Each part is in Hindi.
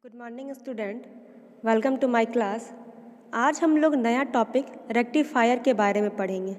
Good morning student, welcome to my class. आज हम लोग नया टॉपिक रेक्टिफायर के बारे में पढ़ेंगे।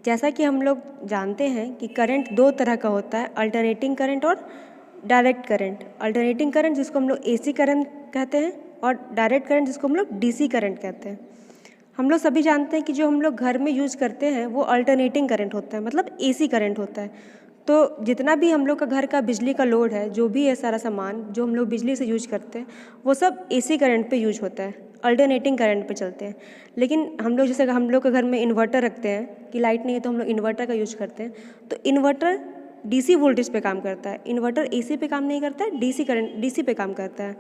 जैसा कि हम लोग जानते हैं कि करंट दो तरह का होता है, अल्टरनेटिंग करंट और डायरेक्ट करंट। अल्टरनेटिंग करंट जिसको हम लोग एसी करंट कहते हैं और डायरेक्ट करंट जिसको हम लोग डीसी करंट कहते हैं। हम लोग सभी जानते हैं कि जो हम लोग घर में यूज़ करते हैं वो अल्टरनेटिंग करंट होता है, मतलब एसी करंट होता है। तो जितना भी हम लोग का घर का बिजली का लोड है, जो भी है सारा सामान जो हम लोग बिजली से यूज करते हैं, वो सब एसी करंट पे यूज होता है, अल्टरनेटिंग करंट पे चलते हैं। लेकिन हम लोग जैसे हम लोग के घर में इन्वर्टर रखते हैं कि लाइट नहीं है तो हम लोग इन्वर्टर का यूज करते हैं, तो इन्वर्टर डीसी वोल्टेज पे काम करता है। इन्वर्टर एसी पे काम नहीं करता है, डीसी पे काम करता है।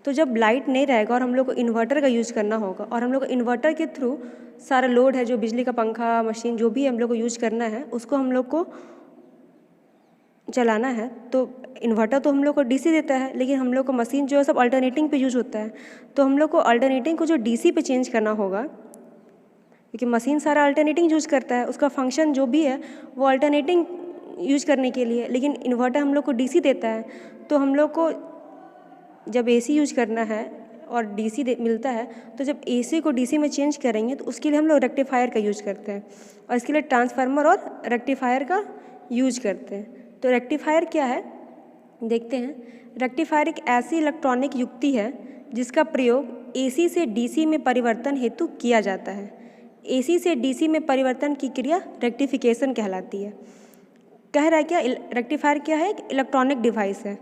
तो जब लाइट नहीं रहेगा और हम लोग को इन्वर्टर का यूज़ करना होगा और हम लोग को इन्वर्टर के थ्रू सारा लोड है, जो बिजली का पंखा, मशीन, जो भी हम लोग को यूज करना है, उसको हम लोग को चलाना है, तो इन्वर्टर तो हम लोग को डीसी देता है, लेकिन हम लोग को मशीन जो है सब अल्टरनेटिंग पे यूज होता है। तो हम लोग को अल्टरनेटिंग को जो डीसी पे चेंज करना होगा, क्योंकि मशीन सारा अल्टरनेटिंग यूज करता है, उसका फंक्शन जो भी है वो अल्टरनेटिंग यूज करने के लिए, लेकिन इन्वर्टर हम लोग को डीसी देता है। तो हम लोग को जब एसी यूज करना है और डीसी मिलता है, तो जब एसी को डीसी में चेंज करेंगे तो उसके लिए हम लोग रेक्टिफायर का यूज करते हैं और इसके लिए ट्रांसफार्मर और रेक्टिफायर का यूज करते हैं। तो रेक्टिफायर क्या है देखते हैं। रेक्टिफायर एक ऐसी इलेक्ट्रॉनिक युक्ति है जिसका प्रयोग एसी से डीसी में परिवर्तन हेतु किया जाता है। एसी से डीसी में परिवर्तन की क्रिया रेक्टिफिकेशन कहलाती है। कह रहा है क्या, रेक्टिफायर क्या है? एक इलेक्ट्रॉनिक डिवाइस है।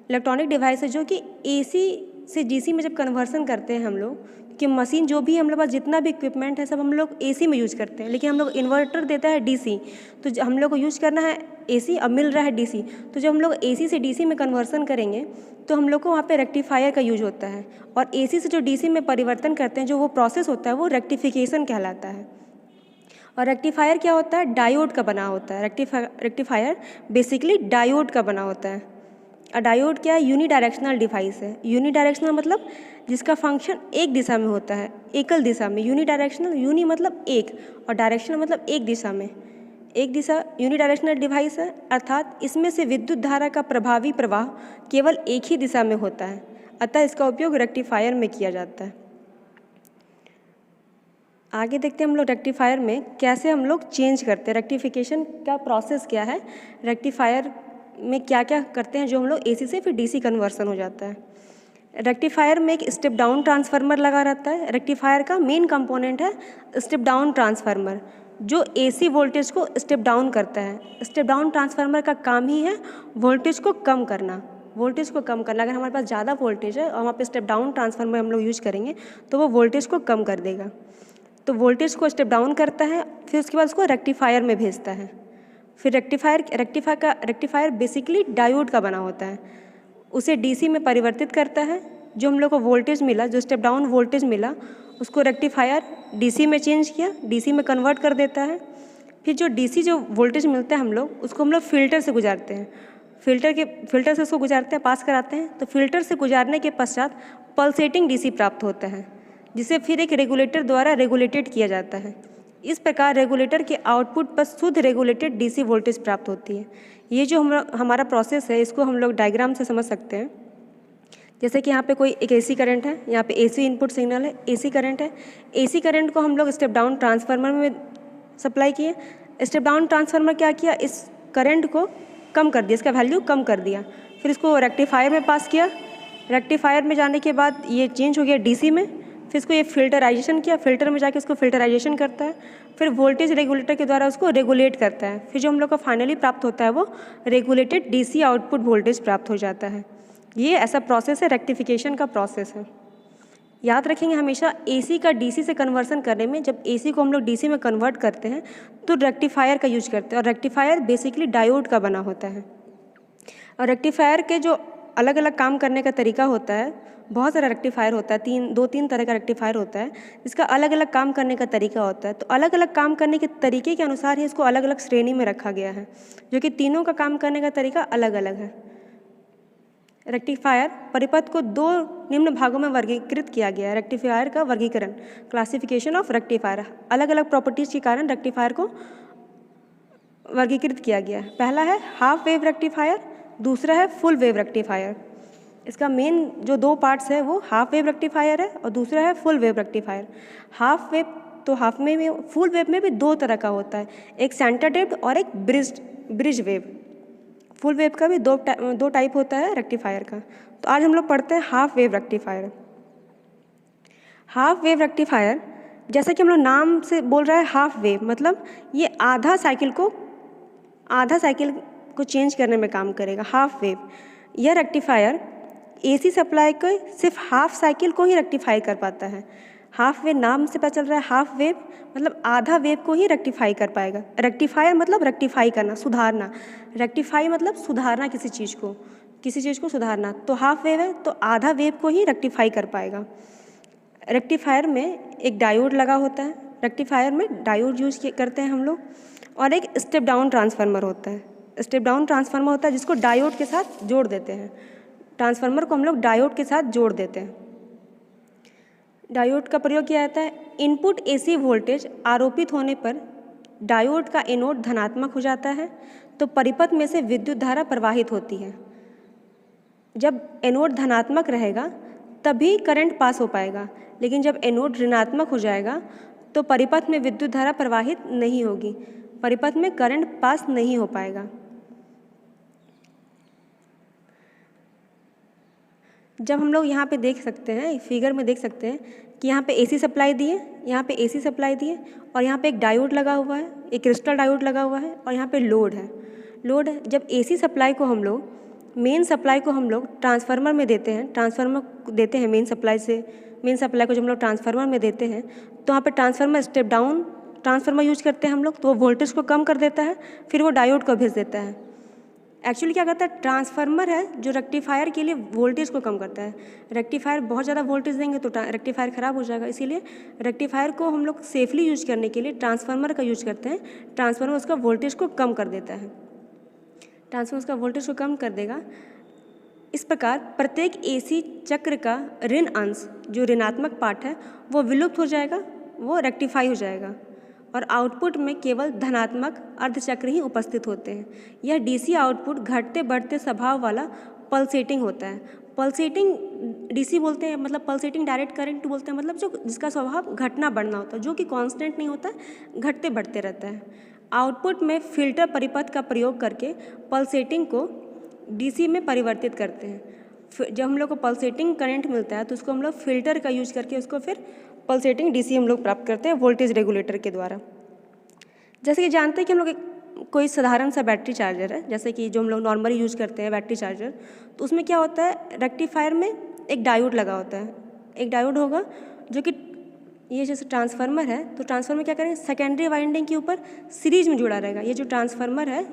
इलेक्ट्रॉनिक डिवाइस है जो कि एसी से डीसी में जब कन्वर्सन करते हैं हम लोग, कि मशीन जो भी हम लोग पास जितना भी इक्विपमेंट है सब हम लोग एसी में यूज करते हैं, लेकिन हम लोग इन्वर्टर देता है डीसी, तो हम लोग को यूज करना है एसी, अब मिल रहा है डीसी। तो जब हम लोग एसी से डीसी में कन्वर्सन करेंगे तो हम लोग को वहाँ पे रेक्टिफायर का यूज होता है, और एसी से जो डीसी में परिवर्तन करते हैं, जो वो प्रोसेस होता है वो रेक्टिफिकेशन कहलाता है। और रेक्टिफायर क्या होता है? डायोड का बना होता है। रेक्टिफायर बेसिकली डायोड का बना होता है। और डायोड क्या है? यूनिडायरेक्शनल डिवाइस है। यूनिडायरेक्शनल मतलब जिसका फंक्शन एक दिशा में होता है, एकल दिशा में। यूनिडायरेक्शनल, यूनि मतलब एक और डायरेक्शनल मतलब एक दिशा में, एक दिशा। यूनिडायरेक्शनल डिवाइस है, अर्थात इसमें से विद्युत धारा का प्रभावी प्रवाह केवल एक ही दिशा में होता है, अतः इसका उपयोग रेक्टिफायर में किया जाता है। आगे देखते हैं हम लोग रेक्टिफायर में कैसे हम लोग चेंज करते हैं, रेक्टिफिकेशन का प्रोसेस क्या है, रेक्टिफायर में क्या क्या करते हैं जो हम लोग एसी से फिर डीसी कन्वर्सन हो जाता है। रेक्टिफायर में एक स्टेप डाउन ट्रांसफार्मर लगा रहता है। रेक्टिफायर का मेन कंपोनेंट है स्टेप डाउन ट्रांसफार्मर, जो एसी वोल्टेज को स्टेप डाउन करता है। स्टेप डाउन ट्रांसफार्मर का काम ही है वोल्टेज को कम करना, वोल्टेज को कम करना। अगर हमारे पास ज़्यादा वोल्टेज है और वहाँ पे स्टेप डाउन ट्रांसफार्मर हम लोग यूज करेंगे तो वो वोल्टेज को कम कर देगा। तो वोल्टेज को स्टेप डाउन करता है, फिर उसके बाद उसको रेक्टिफायर में भेजता है। फिर रेक्टिफायर बेसिकली डायोड का बना होता है, उसे डीसी में परिवर्तित करता है। जो हम लोग को वोल्टेज मिला, जो स्टेप डाउन वोल्टेज मिला, उसको रेक्टिफायर डीसी में चेंज किया, डीसी में कन्वर्ट कर देता है। फिर जो डीसी जो वोल्टेज मिलता है हम लोग उसको हम लोग फिल्टर से गुजारते हैं, फिल्टर से उसको गुजारते हैं, पास कराते हैं। तो फिल्टर से गुजारने के पश्चात पल्सेटिंग डीसी प्राप्त होता है, जिसे फिर एक रेगुलेटर द्वारा रेगुलेटेड किया जाता है। इस प्रकार रेगुलेटर के आउटपुट पर शुद्ध रेगुलेटेड डीसी वोल्टेज प्राप्त होती है। ये जो हमारा प्रोसेस है, इसको हम लोग डायग्राम से समझ सकते हैं। जैसे कि यहाँ पे कोई एक एसी करंट है, यहाँ पे एसी इनपुट सिग्नल है, एसी करंट है। एसी करंट को हम लोग स्टेप डाउन ट्रांसफार्मर में सप्लाई किए। स्टेप डाउन ट्रांसफार्मर क्या किया? इस करंट को कम कर दिया, इसका वैल्यू कम कर दिया। फिर इसको रेक्टिफायर में पास किया। रेक्टिफायर में जाने के बाद ये चेंज हो गया डीसी में। फिर इसको ये फिल्टराइजेशन किया, फिल्टर में जाके उसको फिल्टराइजेशन करता है। फिर वोल्टेज रेगुलेटर के द्वारा उसको रेगुलेट करता है। फिर जो हम लोग को फाइनली प्राप्त होता है वो रेगुलेटेड डीसी आउटपुट वोल्टेज प्राप्त हो जाता है। ये ऐसा प्रोसेस है, रेक्टिफिकेशन का प्रोसेस है। याद रखेंगे हमेशा, एसी का डीसी से कन्वर्सन करने में, जब एसी को हम लोग डीसी में कन्वर्ट करते हैं तो रेक्टिफायर का यूज करते हैं, और रेक्टिफायर बेसिकली डायोड का बना होता है। और रेक्टिफायर के जो अलग अलग काम करने का तरीका होता है, बहुत सारा रेक्टिफायर होता है, दो तीन तरह का रेक्टिफायर होता है, जिसका अलग अलग काम करने का तरीका होता है। तो अलग अलग काम करने के तरीके के अनुसार ही इसको अलग अलग श्रेणी में रखा गया है, जो कि तीनों का काम करने का तरीका अलग अलग है। रेक्टिफायर परिपथ को दो निम्न भागों में वर्गीकृत किया गया है। रेक्टिफायर का वर्गीकरण, क्लासिफिकेशन ऑफ रेक्टिफायर। अलग अलग प्रॉपर्टीज के कारण रेक्टिफायर को वर्गीकृत किया गया है। पहला है हाफ वेव रेक्टिफायर, दूसरा है फुल वेव रेक्टिफायर। इसका मेन जो दो पार्ट्स है वो हाफ वेव रेक्टिफायर है और दूसरा है full wave rectifier. Half wave तो हाफ में फुल वेव में भी दो तरह का होता है, एक सेंटर डेप्थ और एक ब्रिज वेव। फुल वेव का भी दो टाइप होता है रेक्टिफायर का। तो आज हम लोग पढ़ते हैं half wave rectifier. Half wave rectifier, जैसा कि हम लोग नाम से बोल रहा है हाफ वेव, मतलब ये आधा साइकिल को चेंज करने में काम करेगा। हाफ वेव यह रेक्टिफायर एसी सप्लाई को सिर्फ हाफ साइकिल को ही रेक्टिफाई कर पाता है। हाफ वेव नाम से पता चल रहा है, हाफ वेव मतलब आधा वेव को ही रेक्टिफाई कर पाएगा। रेक्टिफायर मतलब रेक्टिफाई करना, सुधारना। रेक्टिफाई मतलब सुधारना किसी चीज़ को सुधारना। तो हाफ वेव है तो आधा वेव को ही रेक्टिफाई कर पाएगा। रेक्टिफायर में एक डायोड लगा होता है, रेक्टिफायर में डायोड यूज करते हैं हम लोग, और एक स्टेप डाउन ट्रांसफार्मर होता है। स्टेप डाउन ट्रांसफार्मर होता है जिसको डायोड के साथ जोड़ देते हैं। ट्रांसफार्मर को हम लोग डायोड के साथ जोड़ देते हैं। डायोड का प्रयोग किया जाता है, इनपुट एसी वोल्टेज आरोपित होने पर डायोड का एनोड धनात्मक हो जाता है तो परिपथ में से विद्युत धारा प्रवाहित होती है। जब एनोड धनात्मक रहेगा तभी करंट पास हो पाएगा, लेकिन जब एनोड ऋणात्मक हो जाएगा तो परिपथ में विद्युत धारा प्रवाहित नहीं होगी, परिपथ में करंट पास नहीं हो पाएगा। जब हम लोग यहाँ पे देख सकते हैं, फिगर में देख सकते हैं कि यहाँ पे एसी सप्लाई दी है, यहाँ पे एसी सप्लाई दी है और यहाँ पे एक डायोड लगा हुआ है, एक क्रिस्टल डायोड लगा हुआ है और यहाँ पे लोड है। जब एसी सप्लाई को हम लोग मेन सप्लाई को हम लोग ट्रांसफार्मर में देते हैं, मेन सप्लाई को जब हम लोग ट्रांसफार्मर में देते हैं तो वहाँ पे transformer step down transformer use करते हैं हम लोग, तो वो वोल्टेज को कम कर देता है, फिर वो डायोड को भेज देता है। एक्चुअली क्या करता है, ट्रांसफार्मर है जो रेक्टिफायर के लिए वोल्टेज को कम करता है। रेक्टिफायर बहुत ज़्यादा वोल्टेज देंगे तो रेक्टिफायर ख़राब हो जाएगा, इसीलिए रेक्टिफायर को हम लोग सेफली यूज करने के लिए ट्रांसफार्मर का यूज करते हैं। ट्रांसफार्मर उसका वोल्टेज को कम कर देता है, ट्रांसफार्मर उसका वोल्टेज को कम कर देगा। इस प्रकार प्रत्येक एसी चक्र का ऋण अंश, जो ऋणात्मक पार्ट है, वो विलुप्त हो जाएगा, वो रेक्टिफाई हो जाएगा और आउटपुट में केवल धनात्मक अर्धचक्र ही उपस्थित होते हैं। यह डीसी आउटपुट घटते बढ़ते स्वभाव वाला पल्सेटिंग होता है। पल्सेटिंग डीसी बोलते हैं, मतलब पल्सेटिंग डायरेक्ट करंट बोलते हैं, मतलब जिसका स्वभाव घटना बढ़ना होता है, जो कि कांस्टेंट नहीं होता, घटते बढ़ते रहता है। आउटपुट में फिल्टर परिपथ का प्रयोग करके पल्सेटिंग को डीसी में परिवर्तित करते हैं। जब हम लोग को पल्सेटिंग करंट मिलता है तो उसको हम लोग फिल्टर का यूज करके उसको फिर पल्सेटिंग डीसी हम लोग प्राप्त करते हैं वोल्टेज रेगुलेटर के द्वारा। जैसे कि जानते हैं कि हम लोग कोई साधारण सा बैटरी चार्जर है, जैसे कि जो हम लोग नॉर्मली यूज करते हैं बैटरी चार्जर, तो उसमें क्या होता है, रेक्टिफायर में एक डायोड लगा होता है। एक डायोड होगा जो कि ये जैसे ट्रांसफार्मर है, तो ट्रांसफार्मर क्या करेंगे, सेकेंडरी वाइंडिंग के ऊपर सीरीज में जुड़ा रहेगा। ये जो ट्रांसफार्मर है,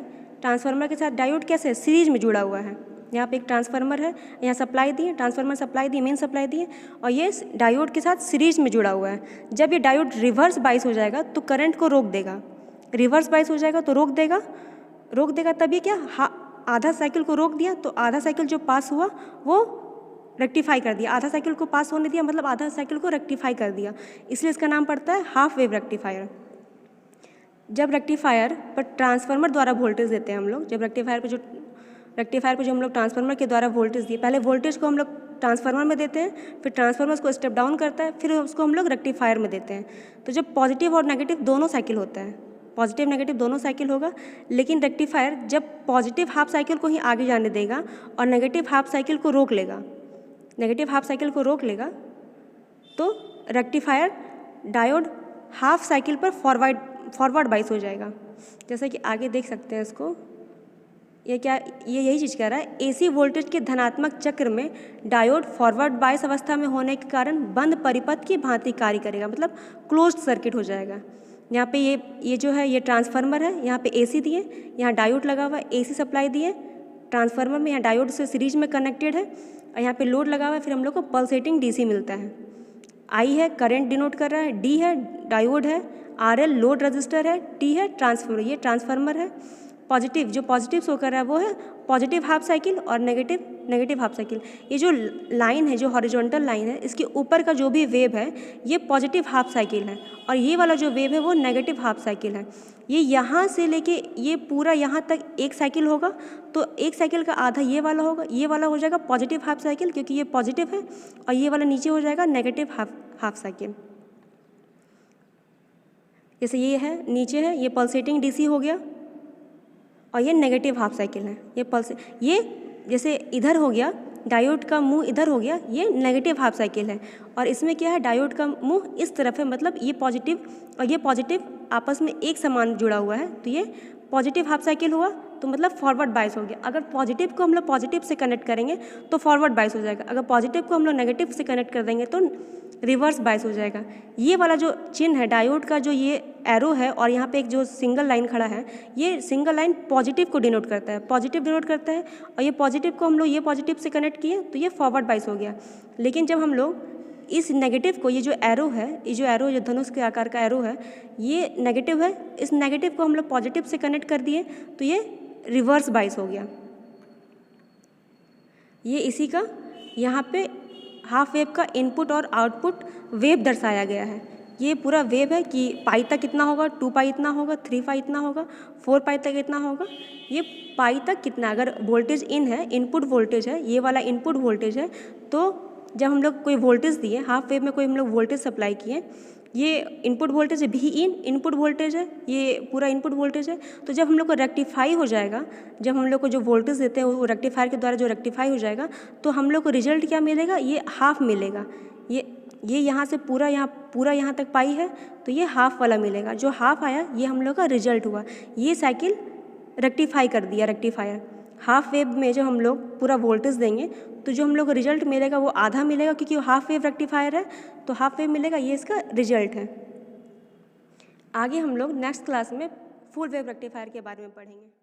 ट्रांसफार्मर के साथ डायोड कैसे सीरीज में जुड़ा हुआ है। यहाँ पे एक ट्रांसफार्मर है, यहाँ सप्लाई दी है, ट्रांसफार्मर सप्लाई दी, मेन सप्लाई दी है, और ये डायोड के साथ सीरीज में जुड़ा हुआ है। जब ये डायोड रिवर्स बाइस हो जाएगा तो करंट को रोक देगा, रिवर्स बाइस हो जाएगा तो रोक देगा। तब ये क्या, आधा साइकिल को रोक दिया तो आधा साइकिल जो पास हुआ वो रेक्टिफाई कर दिया, आधा साइकिल को पास होने दिया मतलब आधा साइकिल को रेक्टिफाई कर दिया, इसलिए इसका नाम पड़ता है हाफ वेव रेक्टिफायर। जब रेक्टिफायर पर ट्रांसफार्मर द्वारा वोल्टेज देते हैं हम लोग, जब रेक्टिफायर पे जो हम लोग ट्रांसफार्मर के द्वारा वोल्टेज दिए, पहले वोल्टेज को हम लोग ट्रांसफार्मर में देते हैं, फिर ट्रांसफार्मर उसको स्टेप डाउन करता है, फिर उसको हम लोग रेक्टिफायर में देते हैं। तो जब पॉजिटिव और नेगेटिव दोनों साइकिल होता है, पॉजिटिव नेगेटिव दोनों साइकिल होगा, लेकिन रेक्टिफायर जब पॉजिटिव हाफ साइकिल को ही आगे जाने देगा और नेगेटिव हाफ साइकिल को रोक लेगा, तो रेक्टिफायर डायोड हाफ साइकिल पर फॉरवर्ड बाइस हो जाएगा। जैसे कि आगे देख सकते हैं इसको, ये यही चीज़ कह रहा है, एसी वोल्टेज के धनात्मक चक्र में डायोड फॉरवर्ड बाइस अवस्था में होने के कारण बंद परिपथ की भांति कार्य करेगा, मतलब क्लोज्ड सर्किट हो जाएगा। यहाँ पे ये जो है ये ट्रांसफार्मर है, यहाँ पे एसी दिए, यहाँ डायोड लगा हुआ है, एसी सप्लाई दिए ट्रांसफार्मर में, यहाँ डायोड से सीरीज में कनेक्टेड है और यहाँ पे लोड लगा हुआ है, फिर हम लोग को पल्सेटिंग डीसी मिलता है। आई है करंट डिनोट कर रहा है, डी है डायोड है, आरएल लोड रजिस्टर है, टी है ट्रांसफार्मर, ये ट्रांसफार्मर है, पॉजिटिव, जो पॉजिटिव शो कर रहा है वो है पॉजिटिव हाफ साइकिल और नेगेटिव हाफ साइकिल। ये जो लाइन है, जो हॉरिजॉन्टल लाइन है, इसके ऊपर का जो भी वेव है ये पॉजिटिव हाफ साइकिल है और ये वाला जो वेव है वो नेगेटिव हाफ साइकिल है। ये यहाँ से लेके ये पूरा यहाँ तक एक साइकिल होगा, तो एक साइकिल का आधा ये वाला होगा, ये वाला हो जाएगा पॉजिटिव हाफ साइकिल क्योंकि ये पॉजिटिव है, और ये वाला नीचे हो जाएगा नेगेटिव हाफ साइकिल। जैसे ये है, नीचे है, ये पल्सेटिंग डीसी हो गया और ये नेगेटिव हाफ साइकिल है। ये जैसे इधर हो गया, डायोड का मुंह इधर हो गया, ये नेगेटिव हाफ साइकिल है, और इसमें क्या है, डायोड का मुंह इस तरफ है, मतलब ये पॉजिटिव और ये पॉजिटिव आपस में एक समान जुड़ा हुआ है, तो ये पॉजिटिव हाफ साइकिल हुआ, तो मतलब फॉरवर्ड बायस हो गया। अगर पॉजिटिव को हम लोग पॉजिटिव से कनेक्ट करेंगे तो फॉरवर्ड बायस हो जाएगा, अगर पॉजिटिव को हम लोग नेगेटिव से कनेक्ट कर देंगे तो रिवर्स बायस हो जाएगा। ये वाला जो चिन्ह है डायोड का, जो ये एरो है और यहाँ पे एक जो सिंगल लाइन खड़ा है, ये सिंगल लाइन पॉजिटिव को डिनोट करता है, पॉजिटिव डिनोट करता है, और ये पॉजिटिव को हम लोग ये पॉजिटिव से कनेक्ट किए तो ये फॉरवर्ड बायस हो गया। लेकिन जब हम लोग इस नेगेटिव को, ये जो एरो है, ये जो एरो, जो धनुष के आकार का एरो है, ये नेगेटिव है, इस नेगेटिव को हम लोग पॉजिटिव से कनेक्ट कर दिए तो ये रिवर्स बायस हो गया। ये इसी का यहाँ पे हाफ वेव का इनपुट और आउटपुट वेव दर्शाया गया है। ये पूरा वेव है कि पाई तक कितना होगा, 2 पाई इतना होगा, 3 पाई इतना होगा, 4 पाई तक इतना होगा, ये पाई तक कितना, अगर वोल्टेज इन है, इनपुट वोल्टेज है, ये वाला इनपुट वोल्टेज है, तो जब हम लोग कोई वोल्टेज दिए, हाफ वेव में कोई हम लोग वोल्टेज सप्लाई किए, ये इनपुट वोल्टेज है, भी इन इनपुट वोल्टेज है, ये पूरा इनपुट वोल्टेज है, तो जब हम लोग को रेक्टिफाई हो जाएगा, जब हम लोग को जो वोल्टेज देते हैं वो रेक्टिफायर के द्वारा जो रेक्टिफाई हो जाएगा, तो हम लोग को रिजल्ट क्या मिलेगा, ये हाफ मिलेगा। ये यहाँ से पूरा यहाँ तक पाई है, तो ये हाफ वाला मिलेगा, जो हाफ आया ये हम लोग का रिजल्ट हुआ। ये साइकिल रेक्टिफाई कर दिया रेक्टिफायर। हाफ वेव में जो हम लोग पूरा वोल्टेज देंगे तो जो हम लोग को रिजल्ट मिलेगा वो आधा मिलेगा, क्योंकि वो हाफ वेव रेक्टिफायर है, तो हाफ वेव मिलेगा, ये इसका रिजल्ट है। आगे हम लोग नेक्स्ट क्लास में फुल वेव रेक्टिफायर के बारे में पढ़ेंगे।